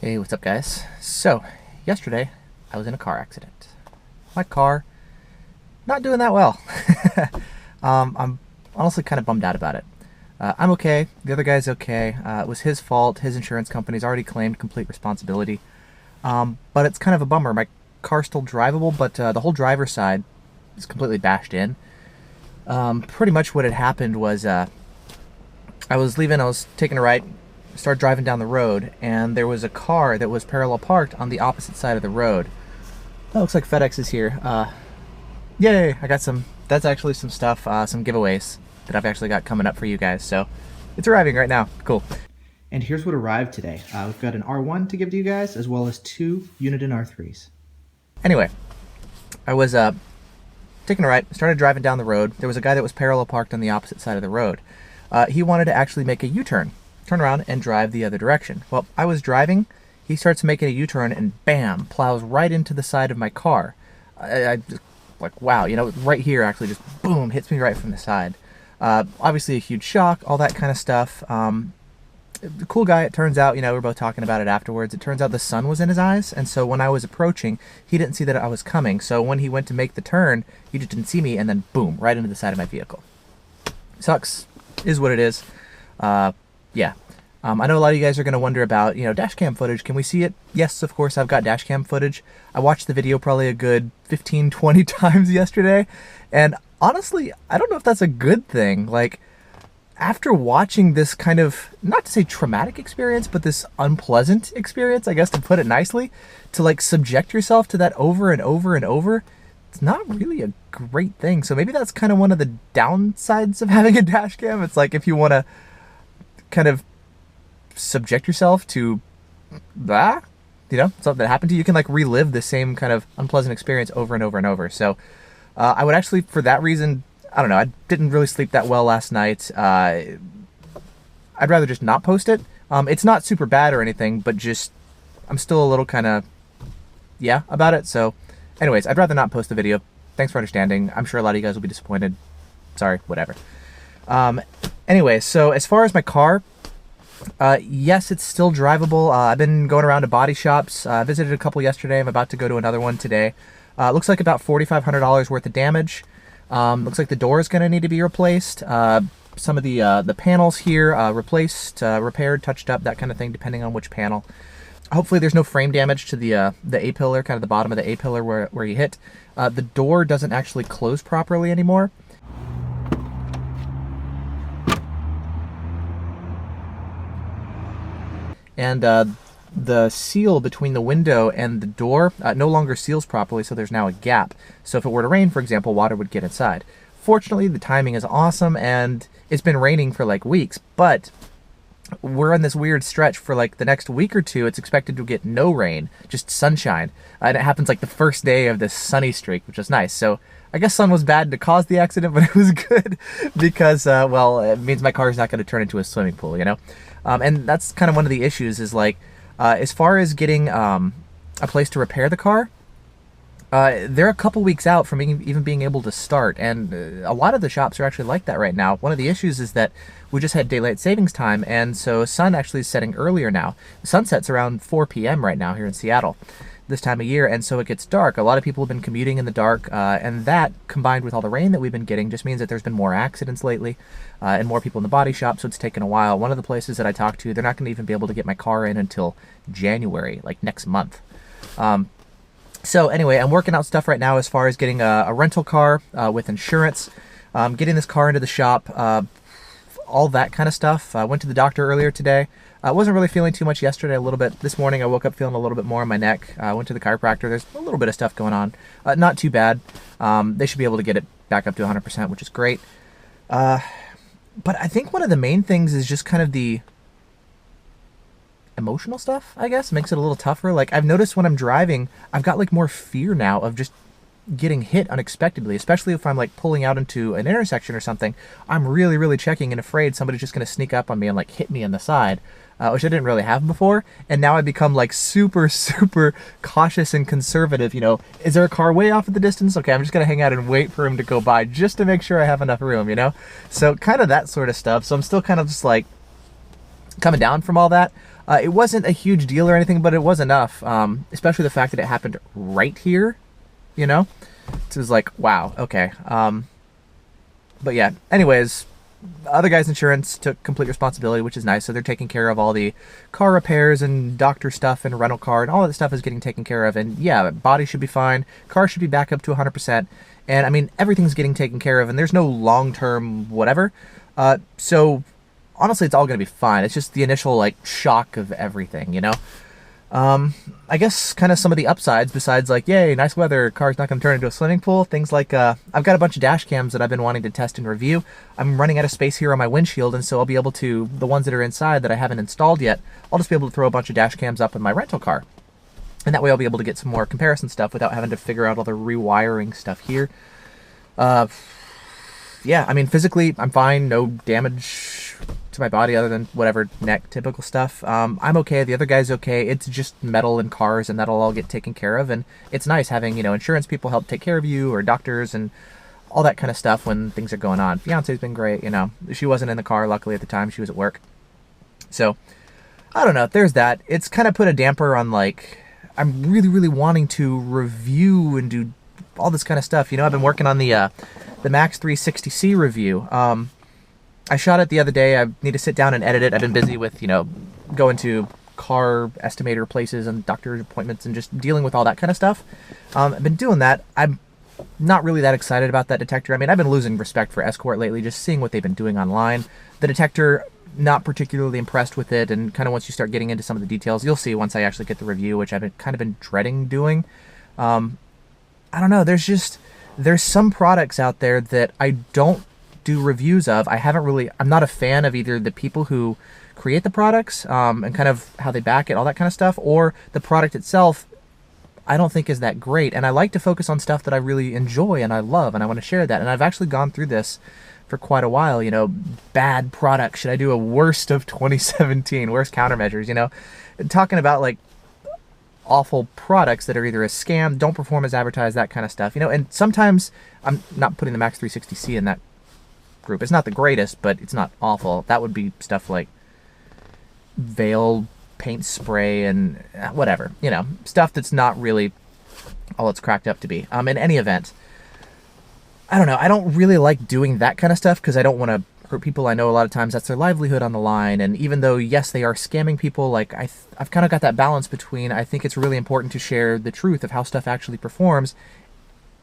Hey, what's up guys? So, yesterday I was in a car accident. My car, not doing that well. I'm honestly kind of bummed out about it. I'm okay, the other guy's okay. It was his fault, his insurance company's already claimed complete responsibility. But it's kind of a bummer. My car's still drivable, but the whole driver's side is completely bashed in. Pretty much what had happened was I was taking a right, started driving down the road, and there was a car that was parallel parked on the opposite side of the road. That looks like FedEx is here. Yay! I got that's actually some stuff, some giveaways that I've actually got coming up for you guys. So it's arriving right now. Cool. And here's what arrived today. We've got an R1 to give to you guys, as well as 2 Uniden R3s. Anyway, I was taking a right, started driving down the road. There was a guy that was parallel parked on the opposite side of the road. He wanted to actually make a U-turn. Turn around and drive the other direction. Well, I was driving, he starts making a U-turn and bam, plows right into the side of my car. I just, like, wow, right here actually just boom, hits me right from the side. Obviously a huge shock, all that kind of stuff. Cool guy, it turns out, we were both talking about it afterwards. It turns out the sun was in his eyes, and so when I was approaching, he didn't see that I was coming. So when he went to make the turn, he just didn't see me, and then boom, right into the side of my vehicle. Sucks, is what it is. Yeah. I know a lot of you guys are going to wonder about, dash cam footage. Can we see it? Yes, of course, I've got dash cam footage. I watched the video probably a good 15, 20 times yesterday. And honestly, I don't know if that's a good thing. Like, after watching this kind of, not to say traumatic experience, but this unpleasant experience, I guess to put it nicely, to like subject yourself to that over and over and over, it's not really a great thing. So maybe that's kind of one of the downsides of having a dash cam. It's like if you want to kind of subject yourself to that, something that happened to you, you can like relive the same kind of unpleasant experience over and over and over. So I would actually, for that reason, I don't know, I didn't really sleep that well last night. I'd rather just not post it. It's not super bad or anything, but just I'm still a little kind of about it. So anyways, I'd rather not post the video. Thanks for understanding. I'm sure a lot of you guys will be disappointed. Sorry, whatever. Anyway, so as far as my car, yes, it's still drivable. I've been going around to body shops. I visited a couple yesterday. I'm about to go to another one today. Looks like about $4,500 worth of damage. Looks like the door is going to need to be replaced. Some of the panels here replaced, repaired, touched up, that kind of thing, depending on which panel. Hopefully there's no frame damage to the A-pillar, kind of the bottom of the A-pillar where you hit. The door doesn't actually close properly anymore. And the seal between the window and the door no longer seals properly, so there's now a gap. So if it were to rain, for example, water would get inside. Fortunately, the timing is awesome, and it's been raining for like weeks, but we're in this weird stretch for like the next week or two. It's expected to get no rain, just sunshine. And it happens like the first day of this sunny streak, which is nice. So I guess sun was bad to cause the accident, but it was good because, well, it means my car is not going to turn into a swimming pool, And that's kind of one of the issues is like, as far as getting a place to repair the car, they're a couple weeks out from even being able to start. And a lot of the shops are actually like that right now. One of the issues is that we just had daylight savings time, and so sun actually is setting earlier now. The sun sets around 4 p.m. right now here in Seattle this time of year, and so it gets dark. A lot of people have been commuting in the dark, and that combined with all the rain that we've been getting just means that there's been more accidents lately and more people in the body shop, so it's taken a while. One of the places that I talked to, they're not going to even be able to get my car in until January, like next month. So anyway, I'm working out stuff right now as far as getting a rental car with insurance, getting this car into the shop, all that kind of stuff. I went to the doctor earlier today. I wasn't really feeling too much yesterday, a little bit. This morning I woke up feeling a little bit more in my neck. I went to the chiropractor. There's a little bit of stuff going on. Not too bad. They should be able to get it back up to 100%, which is great. But I think one of the main things is just kind of the emotional stuff, I guess. Makes it a little tougher. Like, I've noticed when I'm driving, I've got like more fear now of just getting hit unexpectedly, especially if I'm like pulling out into an intersection or something. I'm really, really checking and afraid somebody's just going to sneak up on me and like hit me in the side, which I didn't really have before. And now I've become like super, super cautious and conservative. Is there a car way off at the distance? Okay, I'm just going to hang out and wait for him to go by just to make sure I have enough room, So kind of that sort of stuff. So I'm still kind of just like coming down from all that. It wasn't a huge deal or anything, but it was enough, especially the fact that it happened right here, you know? So it was like, wow, okay. But yeah, anyways, the other guy's insurance took complete responsibility, which is nice. So they're taking care of all the car repairs and doctor stuff and rental car and all that stuff is getting taken care of. And yeah, body should be fine. Car should be back up to 100%. And I mean, everything's getting taken care of and there's no long-term whatever. So honestly, it's all going to be fine. It's just the initial like shock of everything, you know? I guess kind of some of the upsides besides like, yay, nice weather, car's not going to turn into a swimming pool. Things like, I've got a bunch of dash cams that I've been wanting to test and review. I'm running out of space here on my windshield, and so I'll be able to, the ones that are inside that I haven't installed yet, I'll just be able to throw a bunch of dash cams up in my rental car. And that way I'll be able to get some more comparison stuff without having to figure out all the rewiring stuff here. Yeah, I mean, physically, I'm fine. No damage to my body other than whatever neck typical stuff. I'm okay. The other guy's okay. It's just metal and cars, and that'll all get taken care of. And it's nice having, you know, insurance people help take care of you, or doctors and all that kind of stuff when things are going on. Fiance's been great, you know. She wasn't in the car, luckily, at the time. She was at work. So, I don't know. There's that. It's kind of put a damper on, like, I'm really, really wanting to review and do all this kind of stuff. You know, I've been working on the Max 360C review. I shot it the other day. I need to sit down and edit it. I've been busy with, you know, going to car estimator places and doctor's appointments and just dealing with all that kind of stuff. I've been doing that. I'm not really that excited about that detector. I mean, I've been losing respect for Escort lately, just seeing what they've been doing online. The detector, not particularly impressed with it, and kind of once you start getting into some of the details, you'll see once I actually get the review, which I've kind of been dreading doing. I don't know, there's some products out there that I don't do reviews of. I'm not a fan of either the people who create the products and kind of how they back it, all that kind of stuff, or the product itself I don't think is that great. And I like to focus on stuff that I really enjoy and I love, and I want to share that. And I've actually gone through this for quite a while, you know, bad products. Should I do a worst of 2017, worst countermeasures, you know, talking about like awful products that are either a scam, don't perform as advertised, that kind of stuff, you know. And sometimes I'm not putting the Max 360C in that group. It's not the greatest, but it's not awful. That would be stuff like Veil paint spray and whatever, you know, stuff that's not really all it's cracked up to be. In any event, I don't know. I don't really like doing that kind of stuff because I don't want to hurt people. I know a lot of times that's their livelihood on the line. And even though, yes, they are scamming people, like I've kind of got that balance between, I think it's really important to share the truth of how stuff actually performs,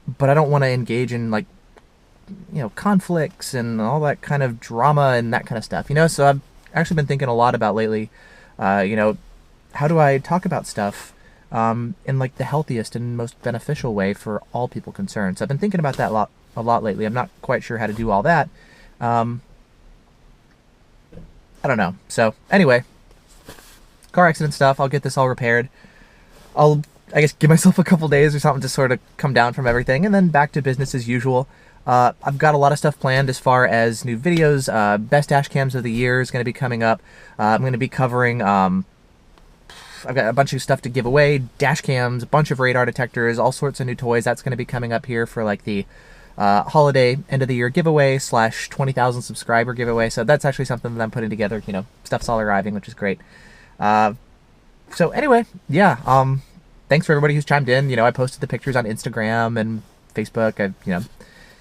but I don't want to engage in like, you know, conflicts and all that kind of drama and that kind of stuff, you know. So I've actually been thinking a lot about lately, you know, how do I talk about stuff in like the healthiest and most beneficial way for all people concerned. So I've been thinking about that a lot lately. I'm not quite sure how to do all that. I don't know. So anyway, car accident stuff. I'll get this all repaired. I'll, I guess, give myself a couple days or something to sort of come down from everything, and then back to business as usual. I've got a lot of stuff planned as far as new videos. Best dash cams of the year is going to be coming up. I'm going to be covering, I've got a bunch of stuff to give away, dash cams, a bunch of radar detectors, all sorts of new toys. That's going to be coming up here for like the holiday end of the year giveaway / 20,000 subscriber giveaway. So that's actually something that I'm putting together. You know, stuff's all arriving, which is great. So anyway, yeah, thanks for everybody who's chimed in. You know, I posted the pictures on Instagram and Facebook. You know,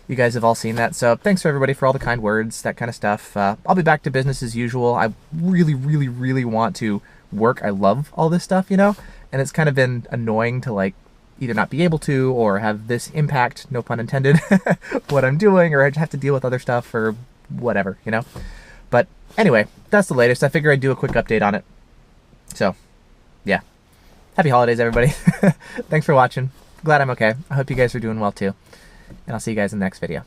you guys have all seen that. So thanks for everybody for all the kind words, that kind of stuff. I'll be back to business as usual. I really, really, really want to work. I love all this stuff, you know, and it's kind of been annoying to like either not be able to or have this impact, no pun intended, what I'm doing, or I have to deal with other stuff or whatever, you know. But anyway, that's the latest. I figure I'd do a quick update on it. So yeah, happy holidays, everybody. Thanks for watching. Glad I'm okay. I hope you guys are doing well too. And I'll see you guys in the next video.